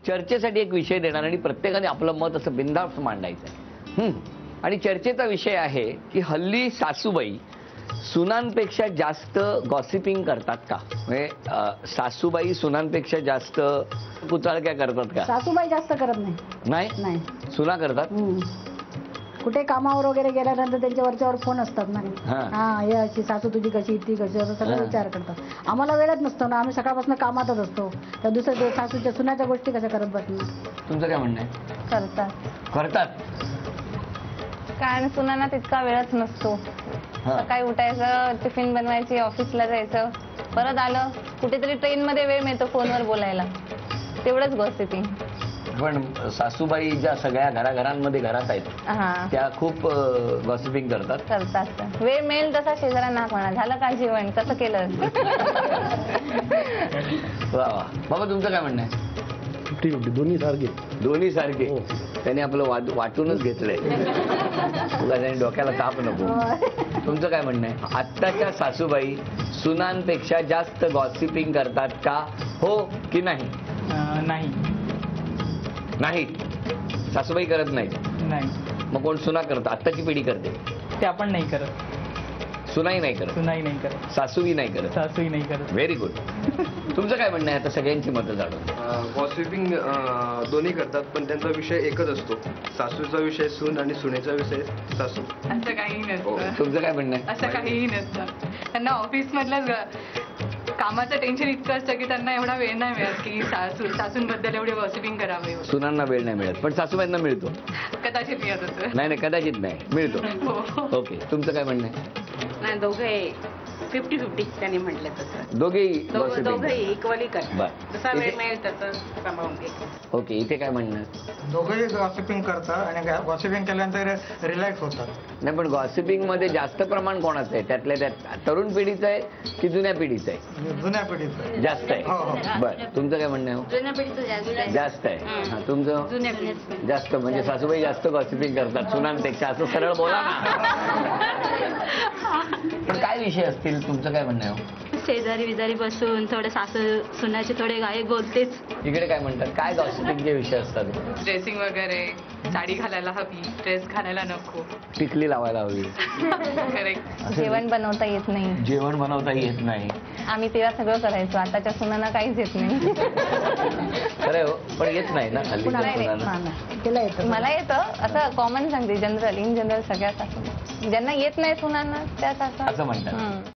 चर्चेसाठी एक विषय देणार आणि प्रत्येकाने आपलं मत असं बिनधास्त मांडायचं आहे. आणि चर्चेचा विषय आहे की हल्ली सासूबाई सुनांपेक्षा जास्त गॉसिपिंग करतात का? म्हणजे सासूबाई सुनांपेक्षा जास्त कुचाळक्या करतात का? सासूबाई जास्त करत नाही. नाही, सुना करतात. कुठे कामावर वगैरे गेल्यानंतर त्यांच्या वरच्यावर फोन असतात ना. हा, हे अशी सासू तुझी कशी, ती कशी, असं सगळं विचार करतात. आम्हाला वेळच नसतो ना, आम्ही सकाळपासून कामातच असतो. तर दुसऱ्या सासूच्या सुनाच्या गोष्टी कशा करत बसणार? तुमचं काय म्हणणं आहे? करतात. कारण सुनांना तितका वेळच नसतो. सकाळी उठायचं, टिफिन बनवायची, ऑफिसला जायचं, परत आलं कुठेतरी ट्रेन मध्ये वेळ मिळतो फोनवर बोलायला, तेवढंच गॉसिपिंग. पण सासूबाई ज्या सगळ्या घराघरांमध्ये घरात आहेत त्या खूप गॉसिपिंग करतात. वेळ मिळेल तसा शेजाऱ्यांना म्हणा, झालं का जेवण, कसं केलं. वा वा. बाबा तुमचं काय म्हणणं आहे? 50-50 दोन्ही सारखे. त्यांनी आपलं वाटूनच घेतलंय. तुला त्यांनी डोक्याला ताप नको. तुमचं काय म्हणणं आहे? आत्ताच्या सासूबाई सुनांपेक्षा जास्त गॉसिपिंग करतात का, हो की नाही? नाही, सासूबाई करत नाही. मग कोण सुना करत? आत्ताची पिढी करते. ते आपण नाही करत. सुनाई नाही करत. सासूही नाही करत. Very good. तुमचं काय म्हणणं आहे आता सगळ्यांची मतं जाणून? गॉसिपिंग दोन्ही करतात, पण त्यांचा विषय एकच असतो. सासूचा विषय सून आणि सुनेचा विषय सासू. असं काही नसतं. तुमचं काय म्हणणं आहे? असं काहीही नसतं. त्यांना ऑफिस मधलं कामाचं टेन्शन इतकं असतं की त्यांना एवढा वेळ नाही मिळत की सासूंबद्दल एवढे गॉसिपिंग करावे. सुनांना वेळ नाही मिळत, पण सासूबाईंना मिळतो. कदाचित मिळत होतं. नाही, कदाचित नाही, मिळतो. ओके. तुमचं काय म्हणणं आहे? नाही, दोघे 50-50 त्यांनी म्हटलं तसं. दोघेही इक्वली करतात. जसा वेळ मिळेल तसं सांभाळून घे. ओके. इथे काय म्हणणं? दोघेही गॉसिपिंग करतात आणि गॉसिपिंग केल्यानंतर रिलॅक्स होतात. नाही, पण गॉसिपिंग मध्ये जास्त प्रमाण कोणाचं आहे? त्यातल्या त्यात तरुण पिढीचं आहे की जुन्या पिढीचं आहे? जुन्या पिढीचं जास्त आहे. बरं, तुमचं काय म्हणणं आहे? जुन्या पिढीचं जास्त आहे. तुमचं? जुन्या पिढीचं जास्त. म्हणजे सासूबाई जास्त गॉसिपिंग करतात सुनांपेक्षा, असं सरळ बोला ना. पण काय विषय असतील? तुमचं काय म्हणणं आहे? शेजारी विजारी बसून थोडे सासू सुनाचे थोडे गाये बोलतेच. इकडे काय म्हणतात? काय गॉसिपिंगचे विषय असतात? ड्रेसिंग वगैरे, साडी घालायला हवी, ड्रेस घालायला नको, टिकली लावायला हवी. करेक्ट. जेवण बनवता येत नाही. जेवण बनवता येत नाही. आम्ही तेव्हा सगळं करायचो, आताच्या सुनांना काहीच येत नाही. खरं हो, पण येत नाही ना हल्ली. मला येतं, असं कॉमन सांगते, इन जनरल सगळ्या सासू ज्यांना येत नाही सुनांना त्या सासू असं म्हणतात.